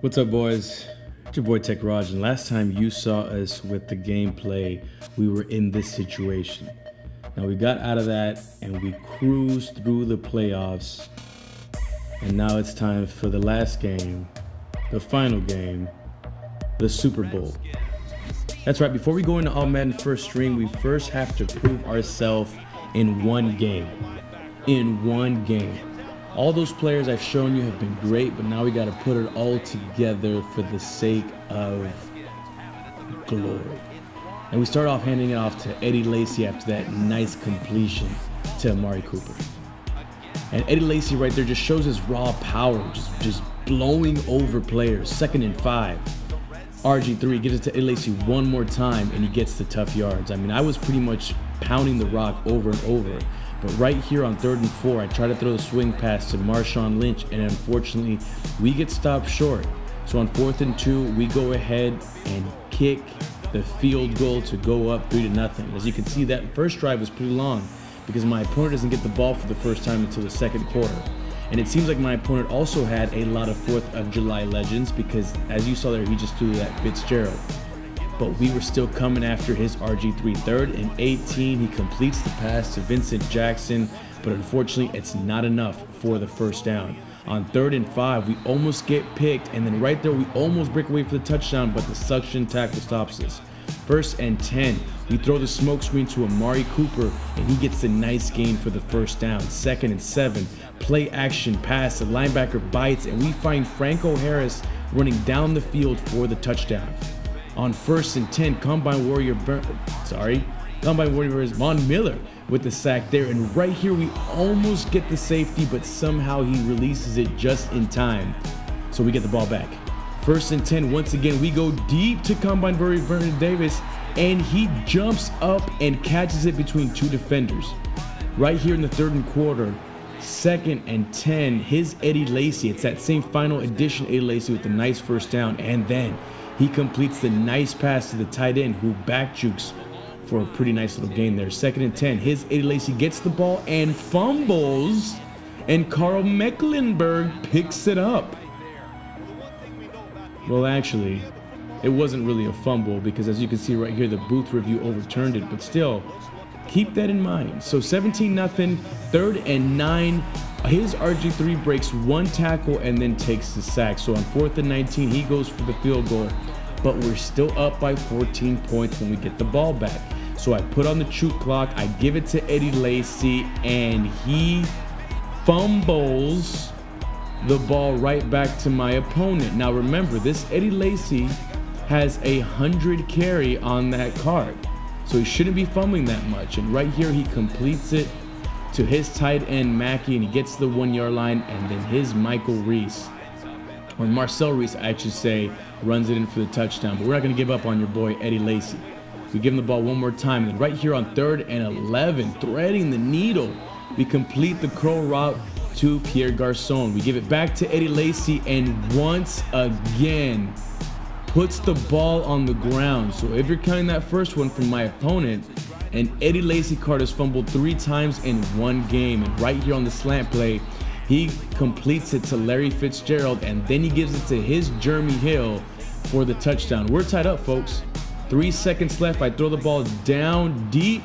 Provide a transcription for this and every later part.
What's up, boys? It's your boy TeKRaJ, and last time you saw us with the gameplay, we were in this situation. Now we got out of that and we cruised through the playoffs, and now it's time for the last game, the final game, the Super Bowl. That's right, before we go into All Madden first stream, we first have to prove ourselves in one game. All those players I've shown you have been great, but now we got to put it all together for the sake of glory. And we start off handing it off to Eddie Lacy after that nice completion to Amari Cooper. And Eddie Lacy right there just shows his raw power, just blowing over players. 2nd and 5. RG3 gives it to Eddie Lacy one more time, and he gets the tough yards. I mean, I was pretty much pounding the rock over and over. But right here on 3rd and 4, I try to throw the swing pass to Marshawn Lynch, and unfortunately, we get stopped short. So on 4th and 2, we go ahead and kick the field goal to go up 3-0. As you can see, that first drive was pretty long because my opponent doesn't get the ball for the first time until the 2nd quarter. And it seems like my opponent also had a lot of 4th of July legends because, as you saw there, he just threw that Fitzgerald. But we were still coming after his RG3. 3rd and 18, he completes the pass to Vincent Jackson, but unfortunately it's not enough for the first down. On 3rd and 5, we almost get picked, and then right there we almost break away for the touchdown, but the suction tackle stops us. 1st and 10, we throw the smoke screen to Amari Cooper, and he gets a nice gain for the first down. 2nd and 7, play action pass, the linebacker bites, and we find Franco Harris running down the field for the touchdown. On 1st and 10, Combine Warrior is Von Miller with the sack there. And right here, we almost get the safety, but somehow he releases it just in time. So we get the ball back. 1st and 10, once again, we go deep to Combine Warrior Vernon Davis, and he jumps up and catches it between 2 defenders. Right here in the 3rd and quarter, 2nd and 10, his Eddie Lacy. It's that same final edition Eddie Lacy with the nice first down, and then he completes the nice pass to the tight end who back jukes for a pretty nice little gain there. 2nd and 10. His Eddie Lacy gets the ball and fumbles, and Carl Mecklenburg picks it up. Well, actually, it wasn't really a fumble because, as you can see right here, the booth review overturned it, but still, keep that in mind. So 17-0, 3rd and 9. His RG3 breaks 1 tackle and then takes the sack. So on 4th and 19, he goes for the field goal, but we're still up by 14 points when we get the ball back. So I put on the chew clock, I give it to Eddie Lacy, and he fumbles the ball right back to my opponent. Now remember, this Eddie Lacy has 100 carry on that card, so he shouldn't be fumbling that much. And right here, he completes it to his tight end Mackey, and he gets the 1-yard line, and then his Marcel Reese, I should say, runs it in for the touchdown. But we're not going to give up on your boy Eddie Lacy. We give him the ball one more time, and then right here on 3rd and 11, threading the needle, we complete the curl route to Pierre Garçon. We give it back to Eddie Lacy, and once again puts the ball on the ground. So if you're counting that first one from my opponent, and Eddie Lacy card has fumbled 3 times in 1 game. And right here on the slant play, he completes it to Larry Fitzgerald, and then he gives it to his Jeremy Hill for the touchdown. We're tied up, folks. 3 seconds left. I throw the ball down deep,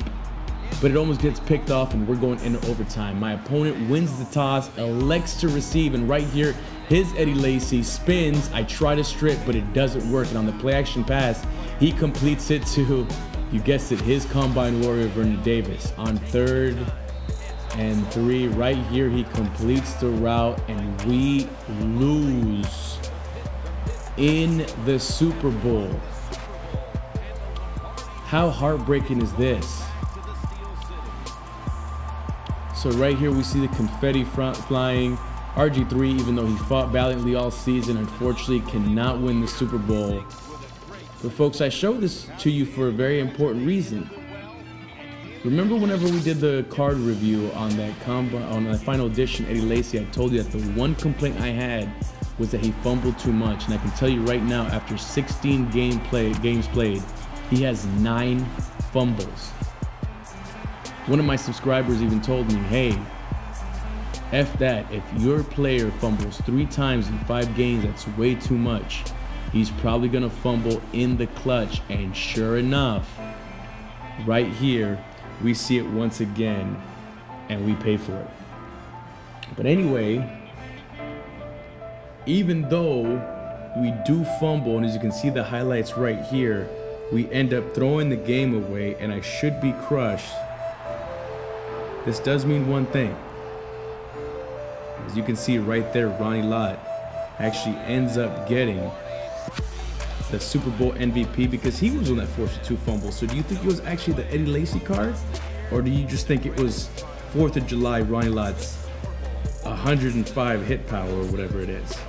but it almost gets picked off, and we're going into overtime. My opponent wins the toss, elects to receive, and right here, his Eddie Lacy spins. I try to strip, but it doesn't work. And on the play action pass, he completes it to, you guessed it, his Combine Warrior Vernon Davis. On 3rd and 3, right here, he completes the route, and we lose in the Super Bowl. How heartbreaking is this? So right here, we see the confetti flying. RG3, even though he fought valiantly all season, unfortunately cannot win the Super Bowl. But folks, I show this to you for a very important reason. Remember whenever we did the card review on that final edition Eddie Lacy, I told you that the one complaint I had was that he fumbled too much. And I can tell you right now, after 16 games played, he has 9 fumbles. One of my subscribers even told me, hey, F that. If your player fumbles 3 times in 5 games, that's way too much. He's probably gonna fumble in the clutch, and sure enough, right here, we see it once again, and we pay for it. But anyway, even though we do fumble, and as you can see the highlights right here, we end up throwing the game away, and I should be crushed. This does mean one thing. As you can see right there, Ronnie Lott actually ends up getting the Super Bowl MVP because he was the one that forced the 2 fumbles. So do you think it was actually the Eddie Lacy card? Or do you just think it was 4th of July Ronnie Lott's 105 hit power or whatever it is?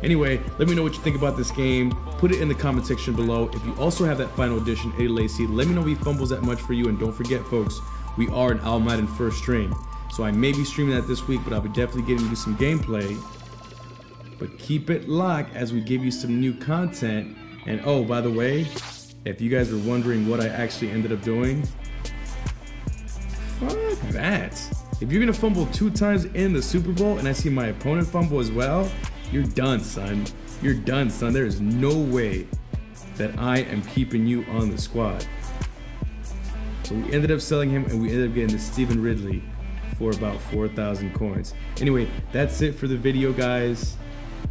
Anyway, let me know what you think about this game. Put it in the comment section below. If you also have that final edition Eddie Lacy, let me know if he fumbles that much for you. And don't forget, folks, we are an Madden first stream. So I may be streaming that this week, but I'll be definitely getting you some gameplay. But keep it locked as we give you some new content. And oh, by the way, if you guys were wondering what I actually ended up doing, fuck that. If you're gonna fumble 2 times in the Super Bowl and I see my opponent fumble as well, you're done, son. You're done, son. There is no way that I am keeping you on the squad. So we ended up selling him, and we ended up getting the Stephen Ridley for about 4,000 coins. Anyway, that's it for the video, guys.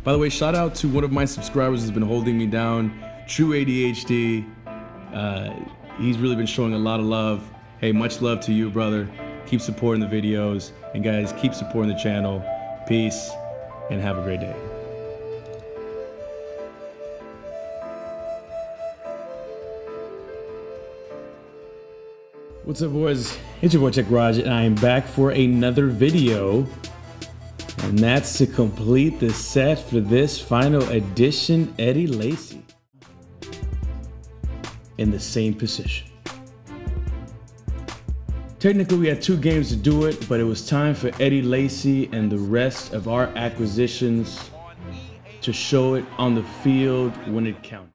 By the way, shout out to one of my subscribers who's been holding me down, True ADHD. He's really been showing a lot of love. Hey, much love to you, brother. Keep supporting the videos, and guys, keep supporting the channel. Peace, and have a great day. What's up, boys? It's your boy TeKRaJ, and I am back for another video. And that's to complete the set for this final edition Eddie Lacy. In the same position. Technically, we had 2 games to do it, but it was time for Eddie Lacy and the rest of our acquisitions to show it on the field when it counted.